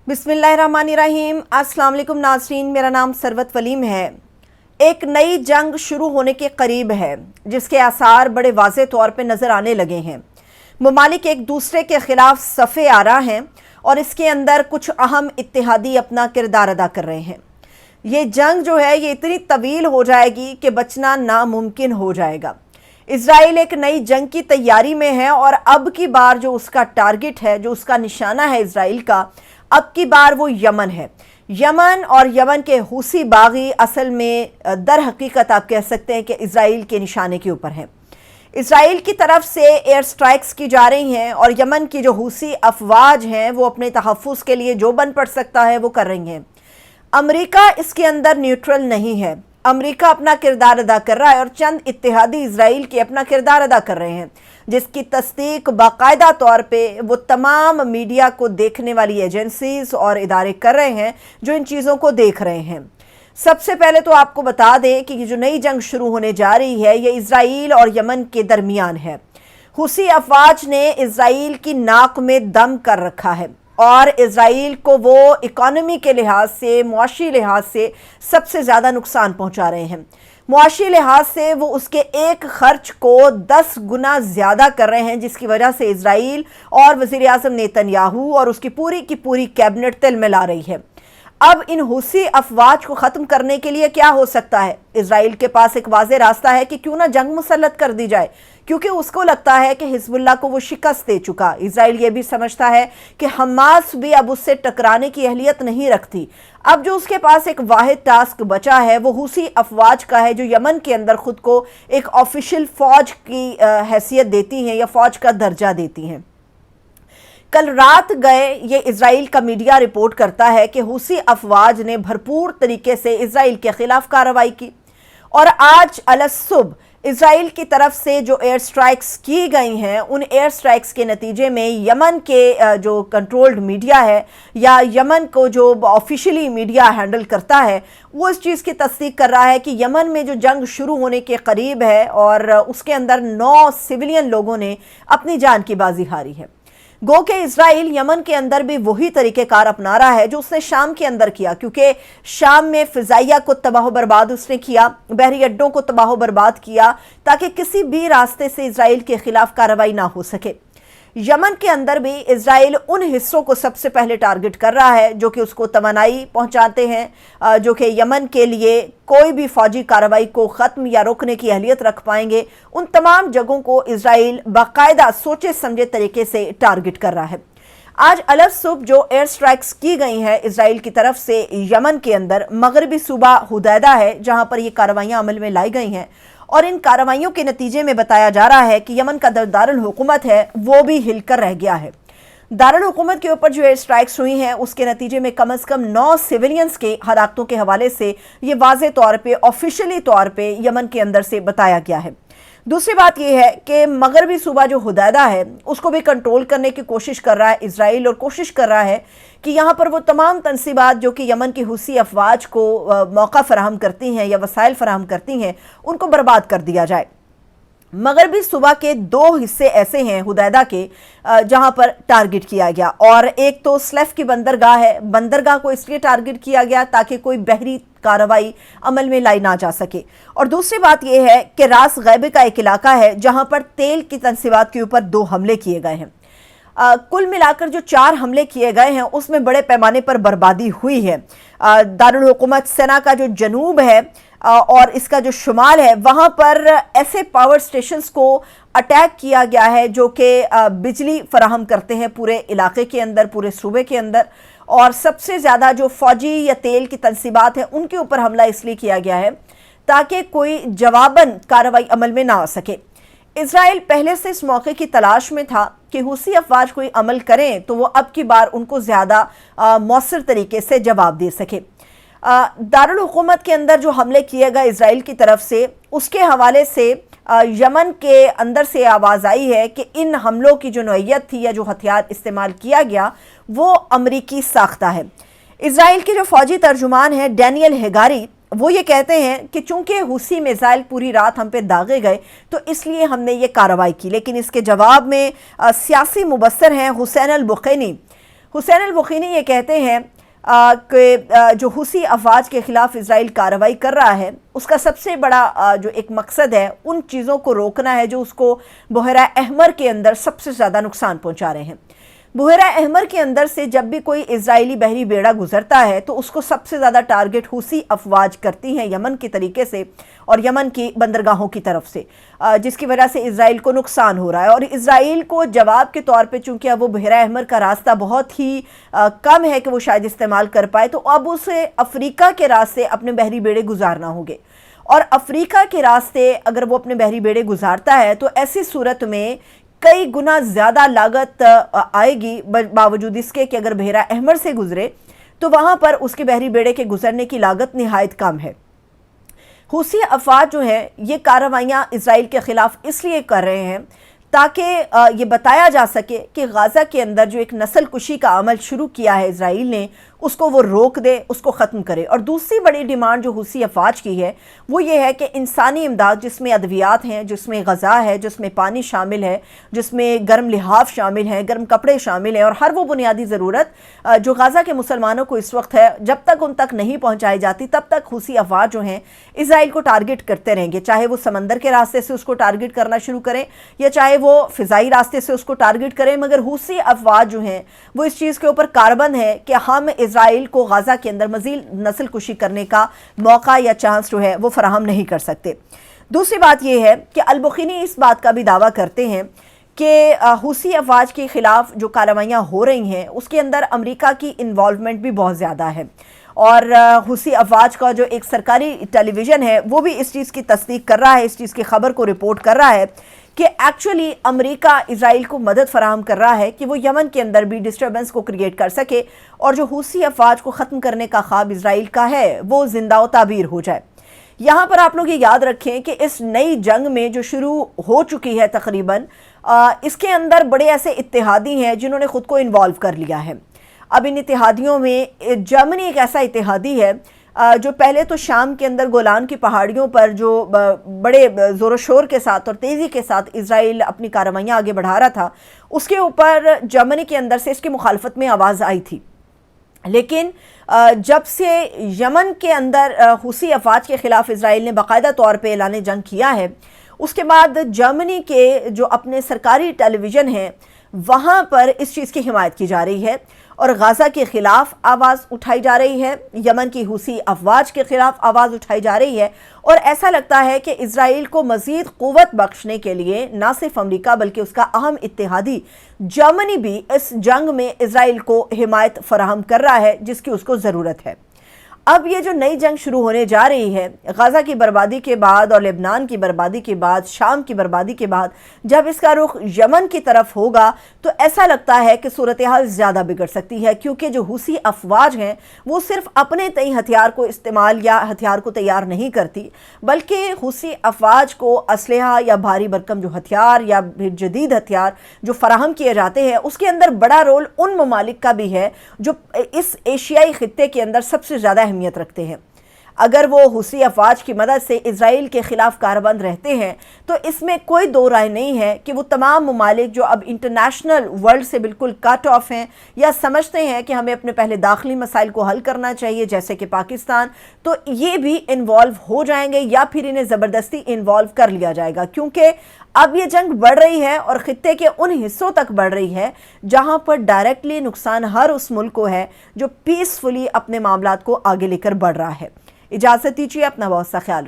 बिस्मिल्लाहिर्रहमानिर्रहीम। अस्सलाम वालेकुम नाज़रीन, मेरा नाम सरवत वलीम है। एक नई जंग शुरू होने के करीब है जिसके आसार बड़े वाज़े तौर पे नज़र आने लगे हैं। ममालिक एक दूसरे के ख़िलाफ़ सफ़े आ रहा हैं और इसके अंदर कुछ अहम इत्तेहादी अपना किरदार अदा कर रहे हैं। ये जंग जो है ये इतनी तवील हो जाएगी कि बचना नामुमकिन हो जाएगा। इज़राइल एक नई जंग की तैयारी में है और अब की बार जो उसका टारगेट है, जो उसका निशाना है इज़राइल का, अब की बार वो यमन है। यमन और यमन के हूसी बागी असल में दर हकीकत आप कह सकते हैं कि इज़राइल के निशाने के ऊपर हैं। इज़राइल की तरफ से एयर स्ट्राइक्स की जा रही हैं और यमन की जो हूसी अफवाज हैं वो अपने तहफ़्फ़ुज़ के लिए जो बन पड़ सकता है वो कर रही हैं। अमेरिका इसके अंदर न्यूट्रल नहीं है। अमेरिका अपना किरदार अदा कर रहा है और चंद इत्तेहादी इज़राइल के अपना किरदार अदा कर रहे हैं, जिसकी तस्दीक बाकायदा तौर पे वो तमाम मीडिया को देखने वाली एजेंसीज और इदारे कर रहे हैं जो इन चीज़ों को देख रहे हैं। सबसे पहले तो आपको बता दें कि ये जो नई जंग शुरू होने जा रही है ये इज़राइल और यमन के दरमियान है। हूसी अफवाज ने इज़राइल की नाक में दम कर रखा है और इज़राइल को वो इकॉनमी के लिहाज से, मुआशी लिहाज से सबसे ज़्यादा नुकसान पहुंचा रहे हैं। मुआशी लिहाज से वो उसके एक खर्च को 10 गुना ज़्यादा कर रहे हैं, जिसकी वजह से इज़राइल और वज़ीर आज़म नेतन्याहू और उसकी पूरी की पूरी कैबिनेट तिल में ला रही है। अब इन हूसी अफवाज को ख़त्म करने के लिए क्या हो सकता है? इज़राइल के पास एक वाज़े रास्ता है कि क्यों ना जंग मुसल्लत कर दी जाए, क्योंकि उसको लगता है कि हिज़्बुल्लाह को वो शिकस्त दे चुका। इज़राइल ये भी समझता है कि हमास भी अब उससे टकराने की अहलियत नहीं रखती। अब जो उसके पास एक वाहिद टास्क बचा है वो हूसी अफवाज का है, जो यमन के अंदर ख़ुद को एक ऑफिशियल फ़ौज की हैसियत देती हैं या फ़ौज का दर्जा देती हैं। कल रात गए ये इज़राइल का मीडिया रिपोर्ट करता है कि हूसी अफवाज ने भरपूर तरीके से इज़राइल के ख़िलाफ़ कार्रवाई की और आज अलसुबह इज़राइल की तरफ से जो एयर स्ट्राइक्स की गई हैं उन एयर स्ट्राइक्स के नतीजे में यमन के जो कंट्रोल्ड मीडिया है या यमन को जो ऑफिशियली मीडिया हैंडल करता है वो इस चीज़ की तस्दीक कर रहा है कि यमन में जो जंग शुरू होने के करीब है और उसके अंदर 9 सिविलियन लोगों ने अपनी जान की बाजी हारी है। गो के इज़राइल यमन के अंदर भी वही तरीक़ेकार अपना रहा है जो उसने शाम के अंदर किया, क्योंकि शाम में फ़िज़ाइया को तबाह बर्बाद उसने किया, बहरी अड्डों को तबाह बर्बाद किया ताकि किसी भी रास्ते से इज़राइल के ख़िलाफ़ कार्रवाई ना हो सके। यमन के अंदर भी इज़राइल उन हिस्सों को सबसे पहले टारगेट कर रहा है जो कि उसको तवानाई पहुंचाते हैं, जो कि यमन के लिए कोई भी फ़ौजी कार्रवाई को ख़त्म या रोकने की अहलियत रख पाएंगे। उन तमाम जगहों को इज़राइल बाकायदा सोचे समझे तरीके से टारगेट कर रहा है। आज अलग सुबह जो एयर स्ट्राइक्स की गई हैं इज़राइल की तरफ से यमन के अंदर, मगरबी सूबा हुदैदा है जहाँ पर ये कार्रवाइयाँ अमल में लाई गई हैं और इन कार्रवाइयों के नतीजे में बताया जा रहा है कि यमन का दारुल हुकूमत है वो भी हिलकर रह गया है। दारुल हुकूमत के ऊपर जो एयर स्ट्राइक्स हुई हैं उसके नतीजे में कम से कम 9 सिविलियंस के हलाकतों के हवाले से ये वाज़े तौर पे, ऑफिशियली तौर पे यमन के अंदर से बताया गया है। दूसरी बात यह है कि मगरबी सूबा जो हुदैदा है उसको भी कंट्रोल करने की कोशिश कर रहा है इज़राइल और कोशिश कर रहा है कि यहाँ पर वो तमाम तनसीबात जो कि यमन की हूसी अफवाज को मौका फराहम करती हैं या वसाइल फराहम करती हैं उनको बर्बाद कर दिया जाए। मगरबी सूबा के 2 हिस्से ऐसे हैं हुदैदा के जहां पर टारगेट किया गया, और एक तो स्लेफ की बंदरगाह है। बंदरगाह को इसलिए टारगेट किया गया ताकि कोई बहरी कार्रवाई अमल में लाई ना जा सके, और दूसरी बात यह है कि रास गैबे का एक इलाका है जहां पर तेल की तनसीबात के ऊपर 2 हमले किए गए हैं। कुल मिलाकर जो 4 हमले किए गए हैं उसमें बड़े पैमाने पर बर्बादी हुई है। दारुल हुकूमत सना का जो जनूब है और इसका जो शुमाल है वहाँ पर ऐसे पावर स्टेशंस को अटैक किया गया है जो कि बिजली फराहम करते हैं पूरे इलाके के अंदर, पूरे सूबे के अंदर, और सबसे ज़्यादा जो फ़ौजी या तेल की तनसीबात हैं उनके ऊपर हमला इसलिए किया गया है ताकि कोई जवाबन कार्रवाई अमल में ना आ सके। इज़राइल पहले से इस मौके की तलाश में था कि हूसी अफवाज कोई अमल करें तो वो अब की बार उनको ज़्यादा मौसर तरीके से जवाब दे सके। दारुल हुकूमत के अंदर जो हमले किए गए इज़राइल की तरफ से उसके हवाले से यमन के अंदर से आवाज़ आई है कि इन हमलों की जो नौइयत थी या जो हथियार इस्तेमाल किया गया वो अमरीकी साख्ता है। इज़राइल के जो फ़ौजी तर्जुमान हैं डैनियल हेगारी, वो ये कहते हैं कि चूंकि हूसी मिसाइल पूरी रात हम पे दागे गए तो इसलिए हमने ये कार्रवाई की, लेकिन इसके जवाब में सियासी मुबस्सर हैं हुसैन अल बुखैनी। حسین البخینی یہ کہتے ہیں کہ جو حوثی افواج کے خلاف اسرائیل کارروائی کر رہا ہے اس کا سب سے بڑا جو ایک مقصد ہے ان چیزوں کو روکنا ہے جو اس کو بحیرہ احمر کے اندر سب سے زیادہ نقصان پہنچا رہے ہیں۔ بحیرہ احمر کے اندر سے جب بھی کوئی اسرائیلی بحری بیڑا گزرتا ہے تو اس کو سب سے زیادہ ٹارگٹ حوثی افواج کرتی ہیں یمن کے طریقے سے اور یمن کی بندرگاہوں کی طرف سے، جس کی وجہ سے اسرائیل کو نقصان ہو رہا ہے۔ اور اسرائیل کو جواب کے طور پہ چونکہ اب وہ بحیرہ احمر کا راستہ بہت ہی کم ہے کہ وہ شاید استعمال کر پائے، تو اب اسے افریقہ کے راستے اپنے بحری بیڑے گزارنا ہوں گے، اور افریقہ کے راستے اگر وہ اپنے بحری بیڑے گزارتا ہے تو ایسی صورت میں کئی گنا زیادہ لاگت آئے گی، باوجود اس کے کہ اگر بحیرہ احمر سے گزرے تو وہاں پر اس کے بحری بیڑے کے گزرنے کی لاگت نہایت کم ہے۔ حوثی افواج جو ہیں یہ کارروائیاں اسرائیل کے خلاف اس لیے کر رہے ہیں تاکہ یہ بتایا جا سکے کہ غزہ کے اندر جو ایک نسل کشی کا عمل شروع کیا ہے اسرائیل نے اس کو وہ روک دے، اس کو ختم کرے۔ اور دوسری بڑی ڈیمانڈ جو حوثی افواج کی ہے وہ یہ ہے کہ انسانی امداد جس میں ادویات ہیں، جس میں غذا ہے، جس میں پانی شامل ہے، جس میں گرم لحاف شامل ہیں، گرم کپڑے شامل ہیں، اور ہر وہ بنیادی ضرورت جو غزہ کے مسلمانوں کو اس وقت ہے جب تک ان تک نہیں پہنچائی جاتی تب تک حوثی افواج جو ہیں اسرائیل کو ٹارگٹ کرتے رہیں گے، چاہے وہ سمندر کے راستے سے اس کو ٹارگٹ کرنا شروع کریں یا چاہے وہ فضائی راستے سے اس کو ٹارگٹ کریں، مگر حوثی افواج جو ہیں وہ اس چیز کے اوپر کاربند ہے کہ ہم اسرائیل کو غزہ کے اندر مزید نسل کشی کرنے کا موقع یا چانس جو ہے وہ فراہم نہیں کر سکتے۔ دوسری بات یہ ہے کہ البخینی اس بات کا بھی دعویٰ کرتے ہیں کہ حوثی افواج کے خلاف جو کارروائیاں ہو رہی ہیں اس کے اندر امریکہ کی انوالومنٹ بھی بہت زیادہ ہے، اور حوثی افواج کا جو ایک سرکاری ٹیلی ویژن ہے وہ بھی اس چیز کی تصدیق کر رہا ہے، اس چیز کی خبر کو رپورٹ کر رہا ہے کہ ایکچولی امریکہ اسرائیل کو مدد فراہم کر رہا ہے کہ وہ یمن کے اندر بھی ڈسٹربنس کو کریٹ کر سکے اور جو حوثی افواج کو ختم کرنے کا خواب اسرائیل کا ہے وہ زندہ و تعبیر ہو جائے۔ یہاں پر آپ لوگ یہ یاد رکھیں کہ اس نئی جنگ میں جو شروع ہو چکی ہے تقریباً اس کے اندر بڑے ایسے اتحادی ہیں جنہوں نے خود کو انوالو کر لیا ہے۔ اب ان اتحادیوں میں جرمنی ایک ایسا اتحادی ہے جو پہلے تو شام کے اندر گولان کی پہاڑیوں پر جو بڑے زور و شور کے ساتھ اور تیزی کے ساتھ اسرائیل اپنی کارروائیاں آگے بڑھا رہا تھا، اس کے اوپر جرمنی کے اندر سے اس کی مخالفت میں آواز آئی تھی، لیکن جب سے یمن کے اندر حوثی افواج کے خلاف اسرائیل نے باقاعدہ طور پہ اعلان جنگ کیا ہے، اس کے بعد جرمنی کے جو اپنے سرکاری ٹیلی ویژن ہیں وہاں پر اس چیز کی حمایت کی جا رہی ہے اور غزہ کے خلاف آواز اٹھائی جا رہی ہے، یمن کی حوثی افواج کے خلاف آواز اٹھائی جا رہی ہے، اور ایسا لگتا ہے کہ اسرائیل کو مزید قوت بخشنے کے لیے نہ صرف امریکہ بلکہ اس کا اہم اتحادی جرمنی بھی اس جنگ میں اسرائیل کو حمایت فراہم کر رہا ہے جس کی اس کو ضرورت ہے۔ اب یہ جو نئی جنگ شروع ہونے جا رہی ہے غزہ کی بربادی کے بعد اور لبنان کی بربادی کے بعد، شام کی بربادی کے بعد، جب اس کا رخ یمن کی طرف ہوگا تو ایسا لگتا ہے کہ صورتحال زیادہ بگڑ سکتی ہے، کیونکہ جو حوثی افواج ہیں وہ صرف اپنے تئیں ہتھیار کو استعمال یا ہتھیار کو تیار نہیں کرتی، بلکہ حوثی افواج کو اسلحہ یا بھاری بھرکم جو ہتھیار یا جدید ہتھیار جو فراہم کیے جاتے ہیں اس کے اندر بڑا رول ان ممالک کا بھی ہے جو اس ایشیائی خطے کے اندر سب سے زیادہ اہمیت رکھتے ہیں۔ اگر وہ حوثی افواج کی مدد سے اسرائیل کے خلاف کاربند رہتے ہیں تو اس میں کوئی دو رائے نہیں ہے کہ وہ تمام ممالک جو اب انٹرنیشنل ورلڈ سے بالکل کٹ آف ہیں یا سمجھتے ہیں کہ ہمیں اپنے پہلے داخلی مسائل کو حل کرنا چاہیے جیسے کہ پاکستان، تو یہ بھی انوالو ہو جائیں گے یا پھر انہیں زبردستی انوالو کر لیا جائے گا، کیونکہ اب یہ جنگ بڑھ رہی ہے اور خطے کے ان حصوں تک بڑھ رہی ہے جہاں پر ڈائریکٹلی نقصان ہر اس ملک کو ہے جو پیسفلی اپنے معاملات کو آگے لے کر بڑھ رہا ہے۔ اجازت دیجیے، اپنا بہت سا خیال رکھیں۔